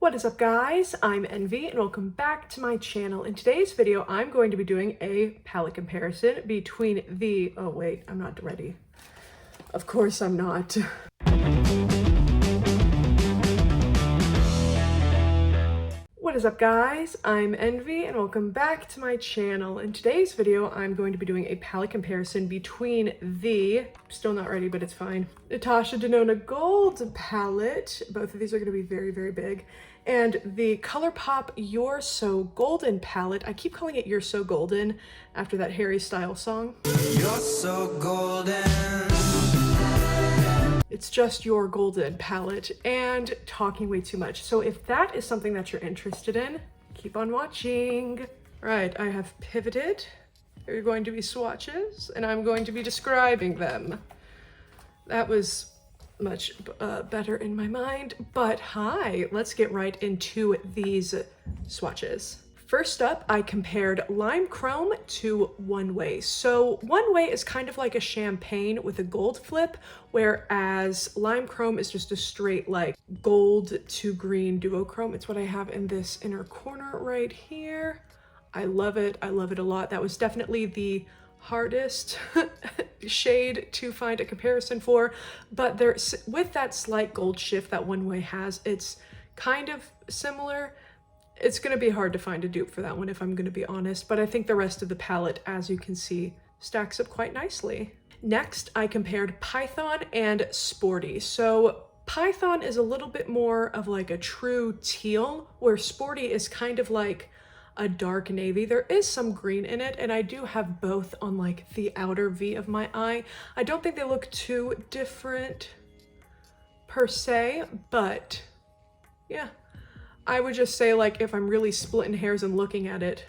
What is up, guys? I'm Envy and welcome back to my channel. In today's video, I'm going to be doing a palette comparison between the... Oh wait, I'm not ready. Of course I'm not. What is up, guys? I'm Envy and welcome back to my channel. In today's video, I'm going to be doing a palette comparison between the, still not ready, but it's fine, Natasha Denona Gold palette. Both of these are going to be very, very big. And the Colourpop You're So Golden palette. I keep calling it You're So Golden after that Harry Styles song. You're so golden. It's just Your Golden palette and talking way too much. So if that is something that you're interested in, keep on watching. All right, I have pivoted. There are going to be swatches and I'm going to be describing them. That was much better in my mind, but hi, let's get right into these swatches. First up, I compared Lime Chrome to One Way. So One Way is kind of like a champagne with a gold flip, whereas Lime Chrome is just a straight like gold to green duochrome. It's what I have in this inner corner right here. I love it. I love it a lot. That was definitely the hardest shade to find a comparison for, but there's with that slight gold shift that One Way has, it's kind of similar. It's going to be hard to find a dupe for that one if I'm going to be honest, but I think the rest of the palette, as you can see, stacks up quite nicely. Next, I compared Python and Sporty. So Python is a little bit more of like a true teal, where Sporty is kind of like a dark navy. There is some green in it, and I do have both on like the outer V of my eye. I don't think they look too different per se, but yeah. I would just say, like, if I'm really splitting hairs and looking at it,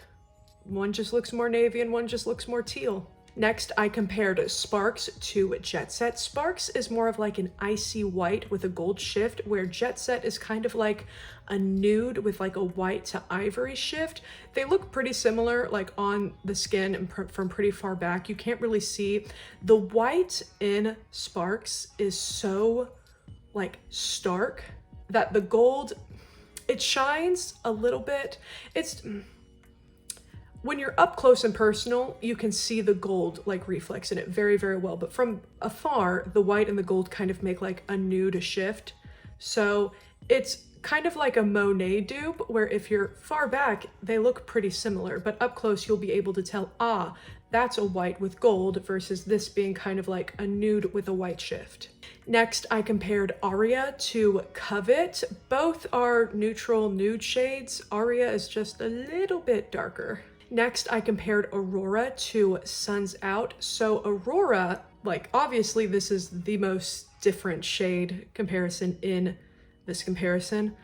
one just looks more navy and one just looks more teal. Next, I compared Sparks to Jet Set. Sparks is more of like an icy white with a gold shift, where Jet Set is kind of like a nude with like a white to ivory shift. They look pretty similar, like on the skin and from pretty far back. You can't really see. The white in Sparks is so like stark that the gold, it shines a little bit. It's when you're up close and personal, you can see the gold like reflex in it very, very well. But from afar, the white and the gold kind of make like a nude shift. So it's kind of like a Monet dupe, where if you're far back, they look pretty similar, but up close, you'll be able to tell, ah, that's a white with gold versus this being kind of like a nude with a white shift. Next, I compared Aria to Covet. Both are neutral nude shades. Aria is just a little bit darker. Next, I compared Aurora to Suns Out. So Aurora, like obviously this is the most different shade comparison in this comparison.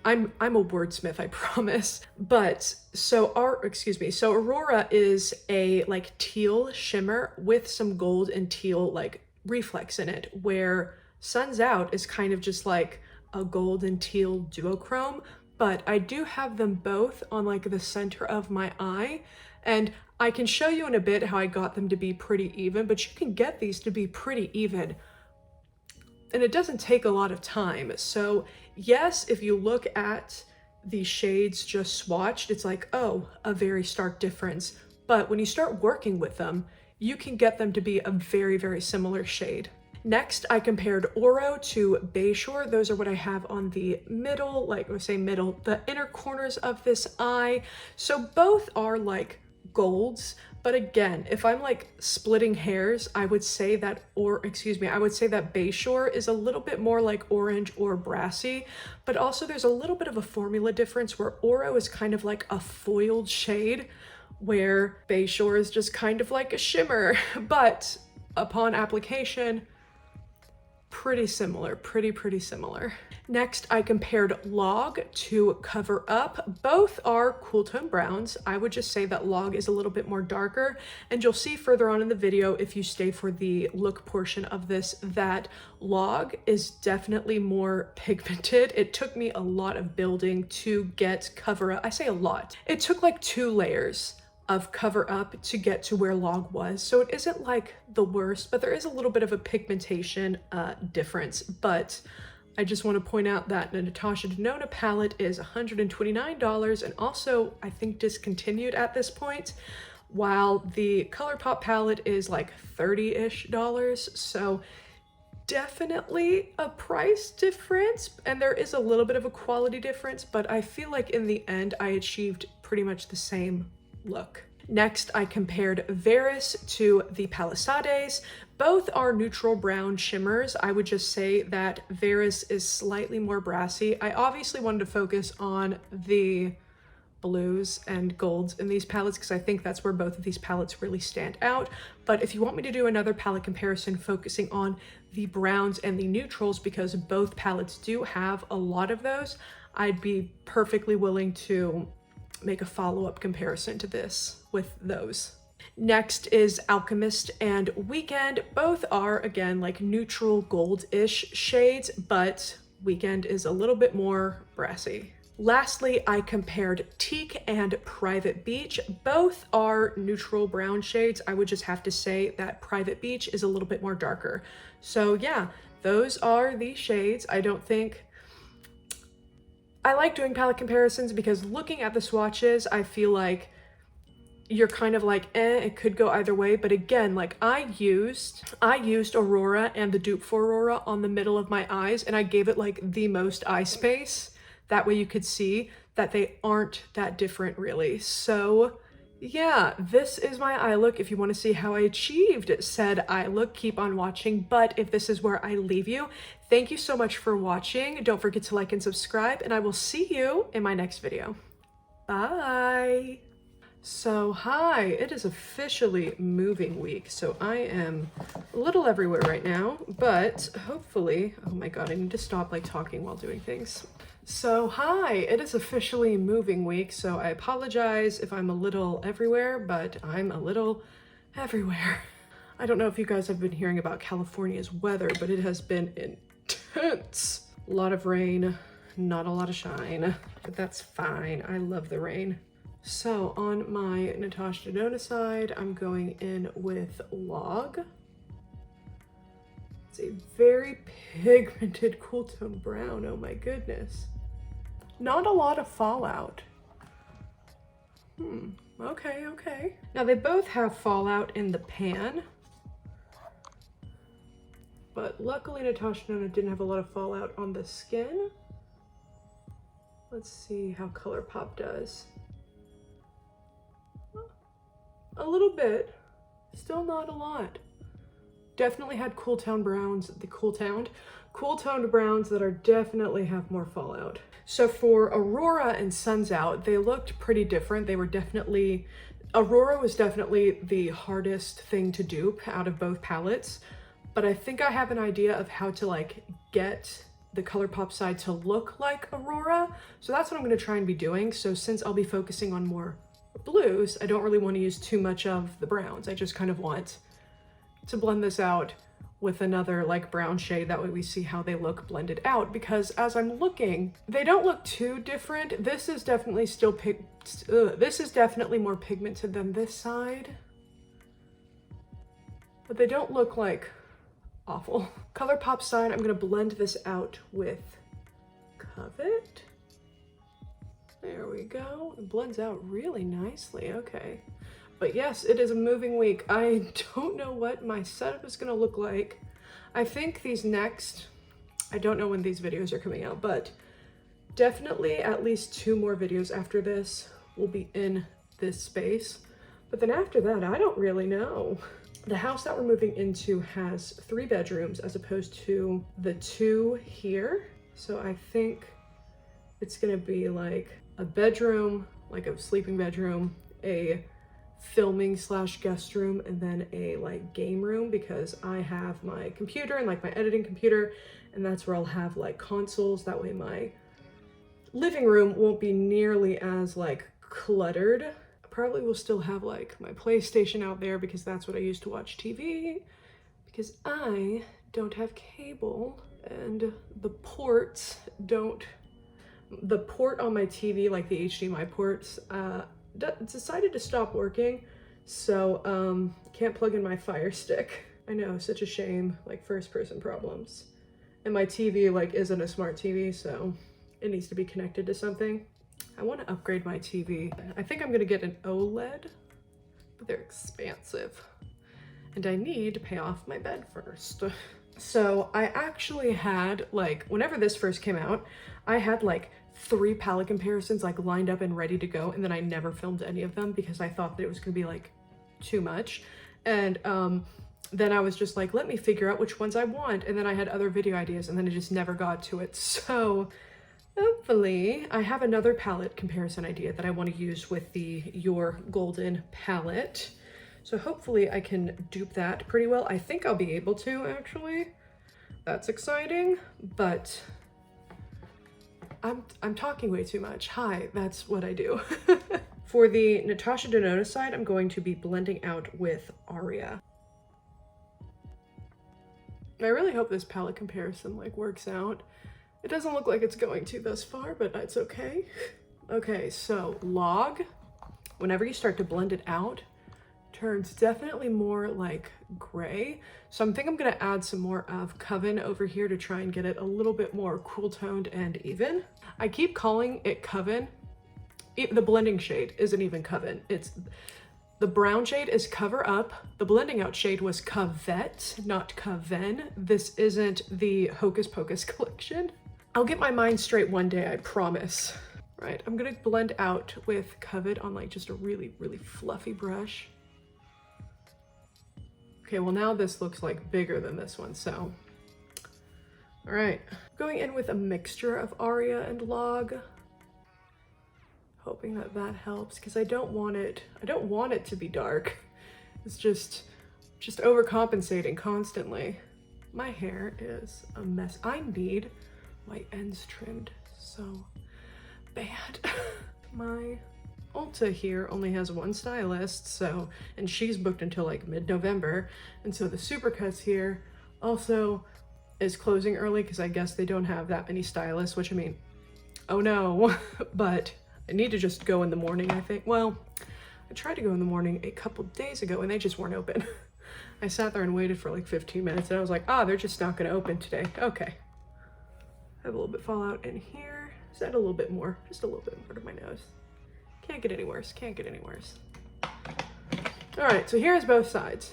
I'm a wordsmith, I promise. But so Aurora is a like teal shimmer with some gold and teal like reflex in it, where Suns Out is kind of just like a gold and teal duochrome. But I do have them both on like the center of my eye, and I can show you in a bit how I got them to be pretty even, but you can get these to be pretty even. And it doesn't take a lot of time. So yes, if you look at the shades just swatched, it's like, oh, a very stark difference. But when you start working with them, you can get them to be a very, very similar shade. Next, I compared Oro to Bayshore. Those are what I have on the middle, like I say middle, the inner corners of this eye. So both are like golds, but again, if I'm like splitting hairs, I would say that, I would say that Bayshore is a little bit more like orange or brassy, but also there's a little bit of a formula difference where Oro is kind of like a foiled shade, where Bayshore is just kind of like a shimmer, but upon application, pretty similar, pretty similar. Next, I compared Log to Cover Up. Both are cool tone browns. I would just say that Log is a little bit more darker, and you'll see further on in the video, if you stay for the look portion of this, that Log is definitely more pigmented. It took me a lot of building to get Cover Up. I say a lot. It took like 2 layers of Cover Up to get to where Log was. So it isn't like the worst, but there is a little bit of a pigmentation difference. But I just want to point out that the Natasha Denona palette is $129 and also I think discontinued at this point, while the Colourpop palette is like $30-ish. So definitely a price difference, and there is a little bit of a quality difference, but I feel like in the end I achieved pretty much the same look. Next, I compared Veris to the Palisades. Both are neutral brown shimmers. I would just say that Veris is slightly more brassy. I obviously wanted to focus on the blues and golds in these palettes because I think that's where both of these palettes really stand out. But if you want me to do another palette comparison focusing on the browns and the neutrals, because both palettes do have a lot of those, I'd be perfectly willing to make a follow-up comparison to this with those. Next is Alchemist and Weekend. Both are, again, like neutral gold-ish shades, but Weekend is a little bit more brassy. Lastly, I compared Teak and Private Beach. Both are neutral brown shades. I would just have to say that Private Beach is a little bit more darker. So yeah, those are the shades. I like doing palette comparisons because looking at the swatches, I feel like you're kind of like, it could go either way. But again, like I used Aurora and the dupe for Aurora on the middle of my eyes, and I gave it like the most eye space. That way you could see that they aren't that different really. So yeah, this is my eye look. If you want to see how I achieved said eye look, keep on watching. But if this is where I leave you, thank you so much for watching. Don't forget to like and subscribe, and I will see you in my next video. Bye. So hi, it is officially moving week. So I am a little everywhere right now, but hopefully, oh my God, I need to stop like talking while doing things. So hi, it is officially moving week. So I apologize if I'm a little everywhere, but I'm a little everywhere. I don't know if you guys have been hearing about California's weather, but it has been intense. A lot of rain, not a lot of shine, but that's fine. I love the rain. So on my Natasha Denona side, I'm going in with Log. It's a very pigmented cool tone brown, oh my goodness. Not a lot of fallout. Okay. Now they both have fallout in the pan, but luckily Natasha Denona didn't have a lot of fallout on the skin. Let's see how Colourpop does. A little bit, still not a lot. Definitely had cool tone browns, cool toned browns that are definitely have more fallout. So for Aurora and Suns Out, they looked pretty different. They were definitely, Aurora was definitely the hardest thing to dupe out of both palettes, but I think I have an idea of how to like get the Colourpop side to look like Aurora. So that's what I'm gonna try and be doing. So since I'll be focusing on more blues, I don't really want to use too much of the browns. I just kind of want to blend this out with another like brown shade. That way we see how they look blended out, because as I'm looking, they don't look too different. This is definitely still this is definitely more pigmented than this side, but they don't look like awful. Colourpop side, I'm gonna blend this out with Covet. There we go. It blends out really nicely. Okay. But yes, it is a moving week. I don't know what my setup is going to look like. I think these next, I don't know when these videos are coming out, but definitely at least 2 more videos after this will be in this space. But then after that, I don't really know. The house that we're moving into has 3 bedrooms as opposed to the 2 here. So I think it's going to be like a bedroom, like a sleeping bedroom, a filming / guest room, and then a like game room, because I have my computer and like my editing computer, and that's where I'll have like consoles. That way my living room won't be nearly as like cluttered. I probably will still have like my PlayStation out there because that's what I use to watch TV, because I don't have cable and the ports don't, the port on my TV, like the HDMI ports, decided to stop working, so can't plug in my Fire Stick. I know, such a shame, like first person problems. And my TV like isn't a smart TV, so it needs to be connected to something. I want to upgrade my TV. I think I'm gonna get an OLED, but they're expensive. And I need to pay off my bed first. So I actually had like, whenever this first came out, I had like 3 palette comparisons like lined up and ready to go, and then I never filmed any of them because I thought that it was gonna be like too much. And then I was just like, let me figure out which ones I want. And then I had other video ideas and then I just never got to it. So hopefully I have another palette comparison idea that I want to use with the Your Golden palette. So hopefully I can dupe that pretty well. I think I'll be able to, actually. That's exciting, but I'm talking way too much. Hi, that's what I do. For the Natasha Denona side, I'm going to be blending out with Aria. I really hope this palette comparison like works out. It doesn't look like it's going to thus far, but it's okay. Okay, so Log, whenever you start to blend it out, turns definitely more like gray. So I think I'm gonna add some more of Coven over here to try and get it a little bit more cool toned and even. I keep calling it Coven. The blending shade isn't even Coven. It's the brown shade is Cover Up. The blending out shade was Covet, not Coven. This isn't the Hocus Pocus collection. I'll get my mind straight one day, I promise. Right, I'm gonna blend out with Covet on like just a really, really fluffy brush. Okay, well now this looks like bigger than this one, so. All right, going in with a mixture of Aria and Log. Hoping that that helps, because I don't want it to be dark. It's just overcompensating constantly. My hair is a mess. I need my ends trimmed so bad. My Ulta here only has one stylist, so, and she's booked until like mid-November, and so the Supercuts here also is closing early because I guess they don't have that many stylists, which I mean, oh no, but I need to just go in the morning, I think. Well, I tried to go in the morning a couple days ago and they just weren't open. I sat there and waited for like 15 minutes and I was like, ah, they're just not gonna open today. Okay. I have a little bit fallout in here. Is that a little bit more? Just a little bit more to my nose. Can't get any worse, can't get any worse. All right, so here's both sides.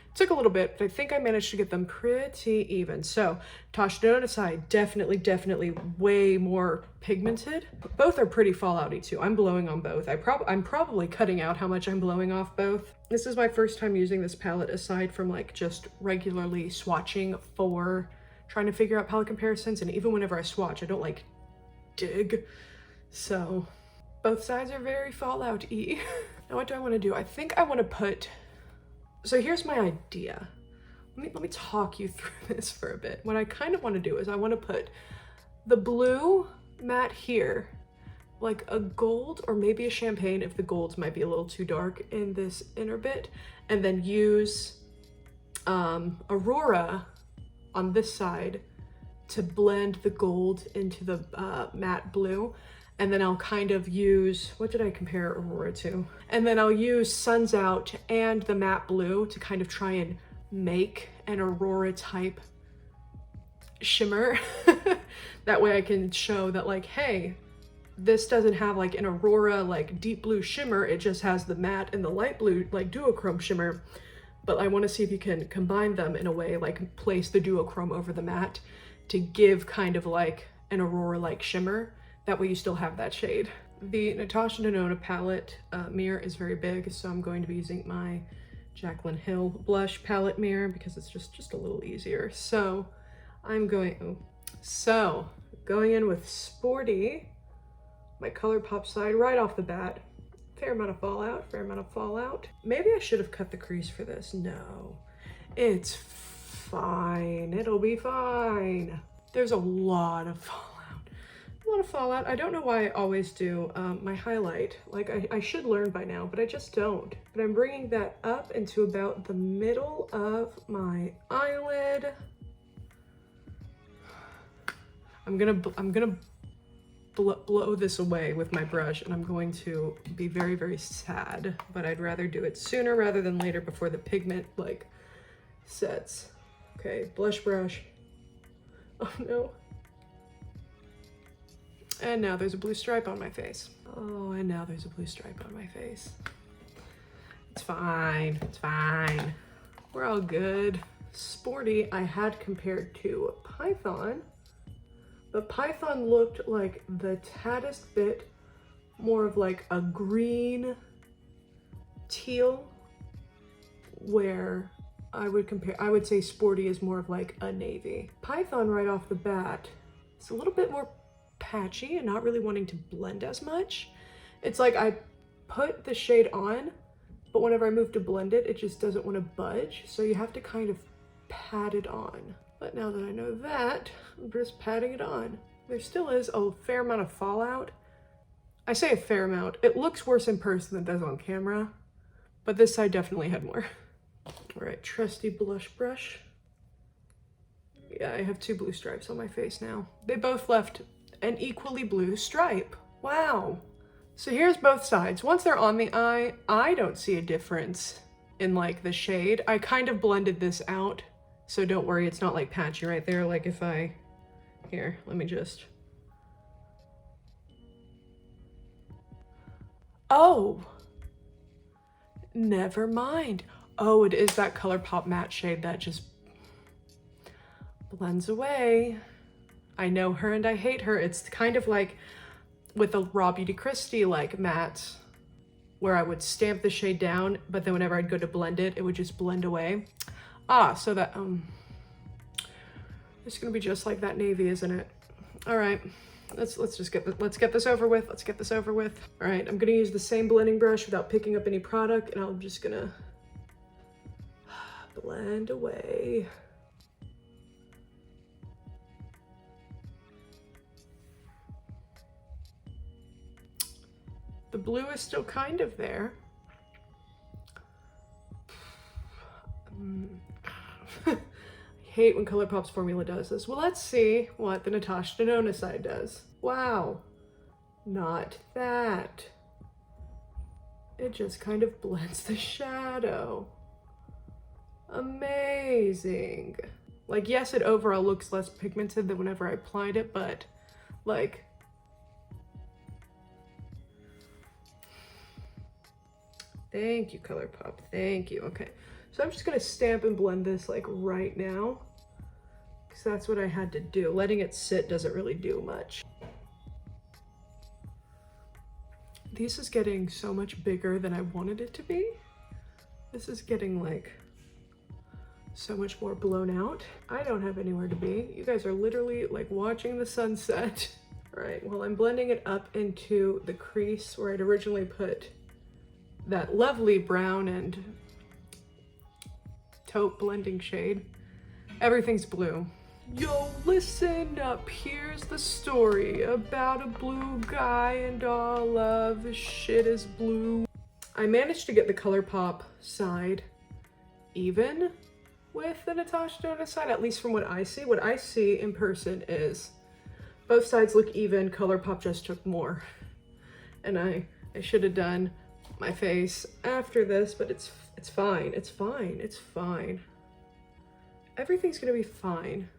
It took a little bit, but I think I managed to get them pretty even. So, Natasha Denona side, definitely way more pigmented. Both are pretty fallouty too. I'm blowing on both. I'm probably cutting out how much I'm blowing off both. This is my first time using this palette aside from like just regularly swatching for trying to figure out palette comparisons. And even whenever I swatch, I don't like dig. So both sides are very fallout-y. Now what do I want to do? I think I want to put, so here's my idea. Let me talk you through this for a bit. What I kind of want to do is I want to put the blue matte here, like a gold or maybe a champagne if the golds might be a little too dark in this inner bit, and then use Aurora on this side to blend the gold into the matte blue. And then I'll kind of use, what did I compare Aurora to? And then I'll use Suns Out and the matte blue to kind of try and make an Aurora type shimmer. That way I can show that like, hey, this doesn't have like an Aurora like deep blue shimmer, it just has the matte and the light blue like duochrome shimmer. But I want to see if you can combine them in a way, like place the duochrome over the matte to give kind of like an Aurora like shimmer. That way you still have that shade. The Natasha Denona palette mirror is very big, so I'm going to be using my Jaclyn Hill blush palette mirror because it's just a little easier. So I'm going in with Sporty, my Colourpop side right off the bat. Fair amount of fallout. Maybe I should have cut the crease for this. No, it's fine. It'll be fine. There's a lot of fallout. I don't know why I always do my highlight. Like I should learn by now, but I just don't. But I'm bringing that up into about the middle of my eyelid. I'm gonna blow this away with my brush, and I'm going to be very, very sad, but I'd rather do it sooner rather than later before the pigment like sets. Okay, blush brush. Oh no. And now there's a blue stripe on my face. Oh, and now there's a blue stripe on my face. It's fine, it's fine. We're all good. Sporty, I had compared to Python, but Python looked like the taddest bit more of like a green teal, where I would say Sporty is more of like a navy. Python right off the bat is a little bit more patchy and not really wanting to blend as much. It's like I put the shade on, but whenever I move to blend it, it just doesn't want to budge. So you have to kind of pat it on. But now that I know that, I'm just patting it on. There still is a fair amount of fallout. I say a fair amount. It looks worse in person than it does on camera, but this side definitely had more. All right, trusty blush brush. Yeah, I have 2 blue stripes on my face now. They both left an equally blue stripe. Wow. So here's both sides. Once they're on the eye, I don't see a difference in like the shade. I kind of blended this out, so don't worry, it's not like patchy right there. Like if here, let me just. Oh, never mind. Oh, it is that Colourpop matte shade that just blends away. I know her and I hate her. It's kind of like with a Raw Beauty Christie like matte, where I would stamp the shade down, but then whenever I'd go to blend it, it would just blend away. Ah, so that, it's gonna be just like that navy, isn't it? All right, let's get this over with. Let's get this over with. All right, I'm gonna use the same blending brush without picking up any product, and I'm just gonna blend away. The blue is still kind of there. I hate when Colourpop's formula does this. Well, let's see what the Natasha Denona side does. Wow, not that. It just kind of blends the shadow. Amazing. Like, yes, it overall looks less pigmented than whenever I applied it, but like, thank you, Colourpop, thank you. Okay, so I'm just gonna stamp and blend this like right now, because that's what I had to do. Letting it sit doesn't really do much. This is getting so much bigger than I wanted it to be. This is getting like so much more blown out. I don't have anywhere to be. You guys are literally like watching the sunset. All right, well, I'm blending it up into the crease where I'd originally put that lovely brown and taupe blending shade. Everything's blue. Yo, listen up, here's the story about a blue guy and all of his shit is blue. I managed to get the Colourpop side even with the Natasha Denona side, at least from what I see. What I see in person is both sides look even, Colourpop just took more. And I should have done my face after this, but it's fine, it's fine, it's fine. Everything's gonna be fine.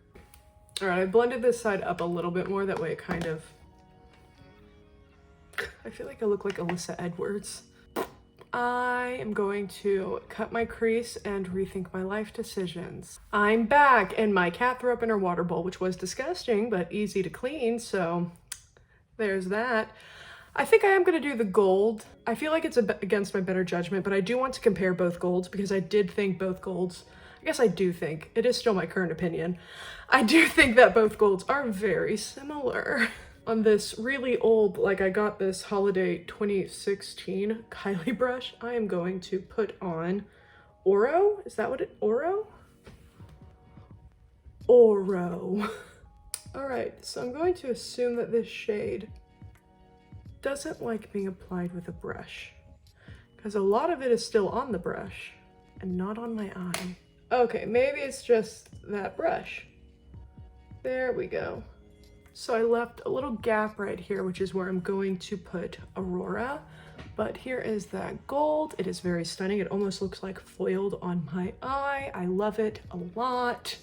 All right, I blended this side up a little bit more, that way it kind of, I feel like I look like Alyssa Edwards. I am going to cut my crease and rethink my life decisions. I'm back, and my cat threw up in her water bowl, which was disgusting, but easy to clean, so there's that. I think I am gonna do the gold. I feel like it's against my better judgment, but I do want to compare both golds because I did think both golds, I guess I do think, it is still my current opinion, I do think that both golds are very similar. On this really old, like I got this holiday 2016 Kylie brush, I am going to put on Oro. Is that what it, Oro? Oro. All right, so I'm going to assume that this shade doesn't like being applied with a brush, because a lot of it is still on the brush and not on my eye. Okay, maybe it's just that brush. There we go. So I left a little gap right here, which is where I'm going to put Aurora. But here is that gold. It is very stunning. It almost looks like foiled on my eye. I love it a lot.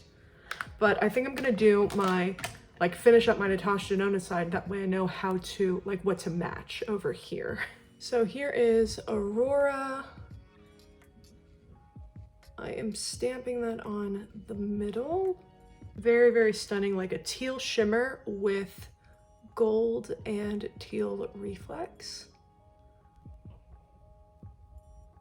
but I think I'm gonna do my, like, finish up my Natasha Denona side. That way I know how to, like, what to match over here. So here is Aurora. I am stamping that on the middle. Very, very stunning, like a teal shimmer with gold and teal reflex.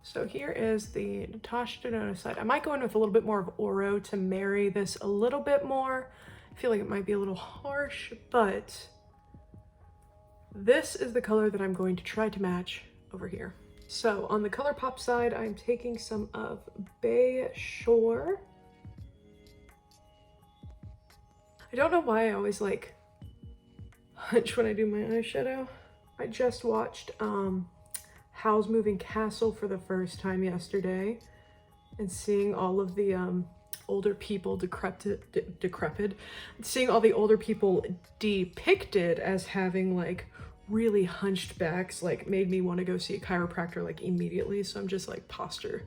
So here is the Natasha Denona side. I might go in with a little bit more of Oro to marry this a little bit more. I feel like it might be a little harsh, but this is the color that I'm going to try to match over here. So on the Colourpop side, I'm taking some of Bay Shore. I don't know why I always like hunch when I do my eyeshadow. I just watched Howl's Moving Castle for the first time yesterday, and seeing all of the older people seeing all the older people depicted as having like really hunched backs, like made me want to go see a chiropractor like immediately. So I'm just like posture,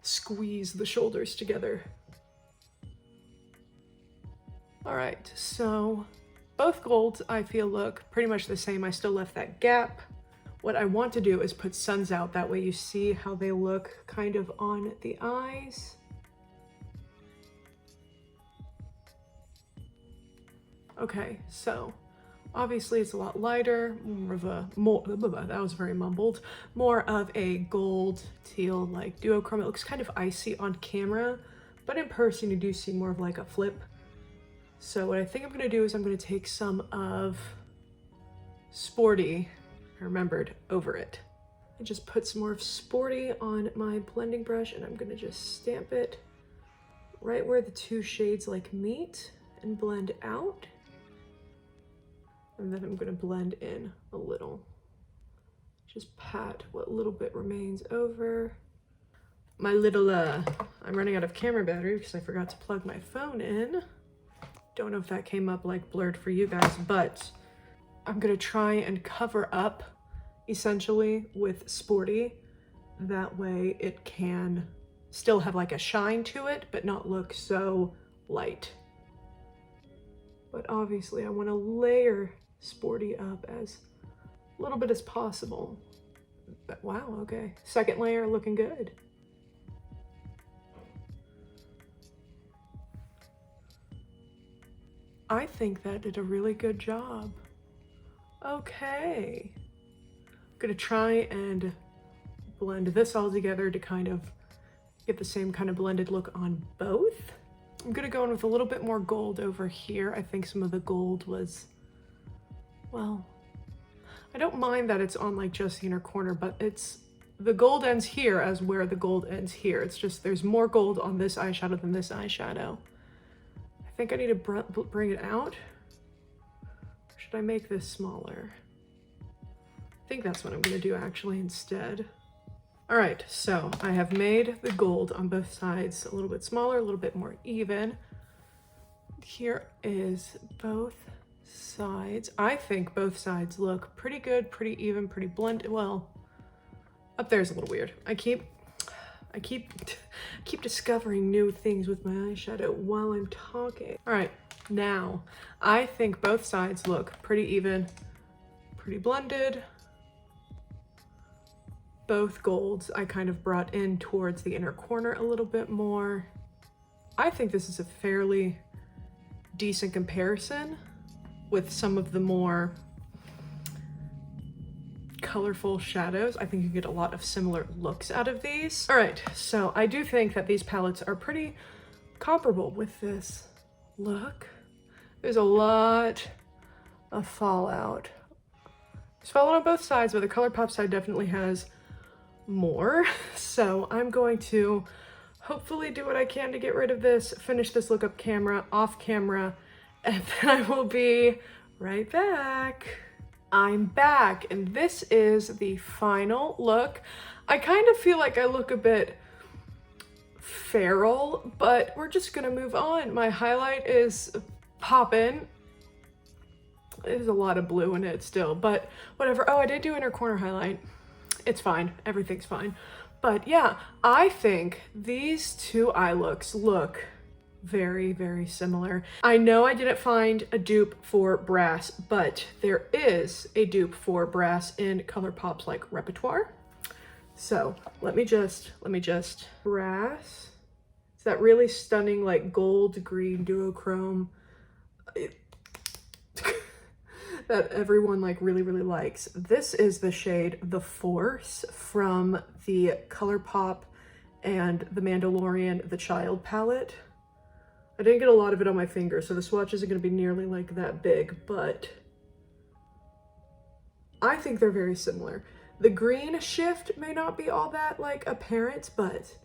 squeeze the shoulders together. All right, so both golds I feel look pretty much the same. I still left that gap. What I want to do is put suns out, that way you see how they look kind of on the eyes. Okay, so obviously it's a lot lighter, that was very mumbled, more of a gold teal like duochrome. It looks kind of icy on camera, but in person you do see more of like a flip. So what I think I'm gonna do is I'm gonna take some of Sporty, I remembered, over it. I just put some more of Sporty on my blending brush, and I'm gonna just stamp it right where the two shades like meet and blend out. And then I'm gonna blend in a little. Just pat what little bit remains over. My little, I'm running out of camera battery because I forgot to plug my phone in. Don't know if that came up like blurred for you guys, but I'm gonna try and cover up essentially with Sporty. That way it can still have like a shine to it, but not look so light. But obviously I wanna layer Sporty up as little bit as possible. But wow, okay. Second layer looking good. I think that did a really good job. Okay. I'm gonna try and blend this all together to kind of get the same kind of blended look on both. I'm gonna go in with a little bit more gold over here. I think some of the gold was, well, I don't mind that it's on like just the inner corner, but it's, the gold ends here as where the gold ends here. It's just there's more gold on this eyeshadow than this eyeshadow. I think I need to bring it out. Or should I make this smaller? I think that's what I'm gonna do actually instead. All right, so I have made the gold on both sides a little bit smaller, a little bit more even. Here is both sides. I think both sides look pretty good, pretty even, pretty blended. Well, up there's a little weird. I keep discovering new things with my eyeshadow while I'm talking. All right, now I think both sides look pretty even, pretty blended. Both golds I kind of brought in towards the inner corner a little bit more. I think this is a fairly decent comparison with some of the more colorful shadows. I think you get a lot of similar looks out of these. All right, so I do think that these palettes are pretty comparable with this look. There's a lot of fallout. There's fallout on both sides, but the Colourpop side definitely has more. So I'm going to hopefully do what I can to get rid of this, finish this look off camera, and then I will be right back. I'm back, and this is the final look. I kind of feel like I look a bit feral, but we're just gonna move on. My highlight is poppin'. There's a lot of blue in it still, but whatever. Oh, I did do inner corner highlight. It's fine, everything's fine. But yeah, I think these two eye looks look very, very similar. I know I didn't find a dupe for brass, but there is a dupe for brass in Colourpop's like repertoire. So let me just brass. It's that really stunning like gold green duochrome that everyone like really likes. This is the shade The Force from the Colourpop and the Mandalorian The Child palette. I didn't get a lot of it on my finger, so the swatch isn't going to be nearly like that big, but I think they're very similar. The green shift may not be all that like apparent, but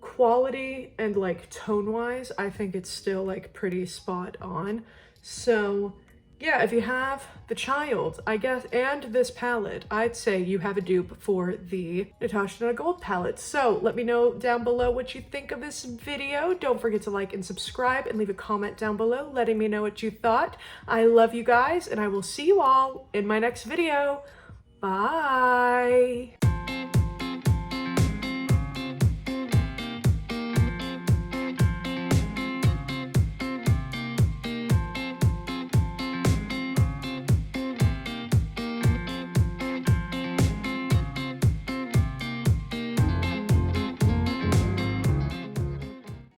quality and like tone wise, I think it's still like pretty spot on. So yeah, if you have the Child, I guess, and this palette, I'd say you have a dupe for the Natasha Denona Gold palette. So let me know down below what you think of this video. Don't forget to like and subscribe and leave a comment down below letting me know what you thought. I love you guys, and I will see you all in my next video. Bye.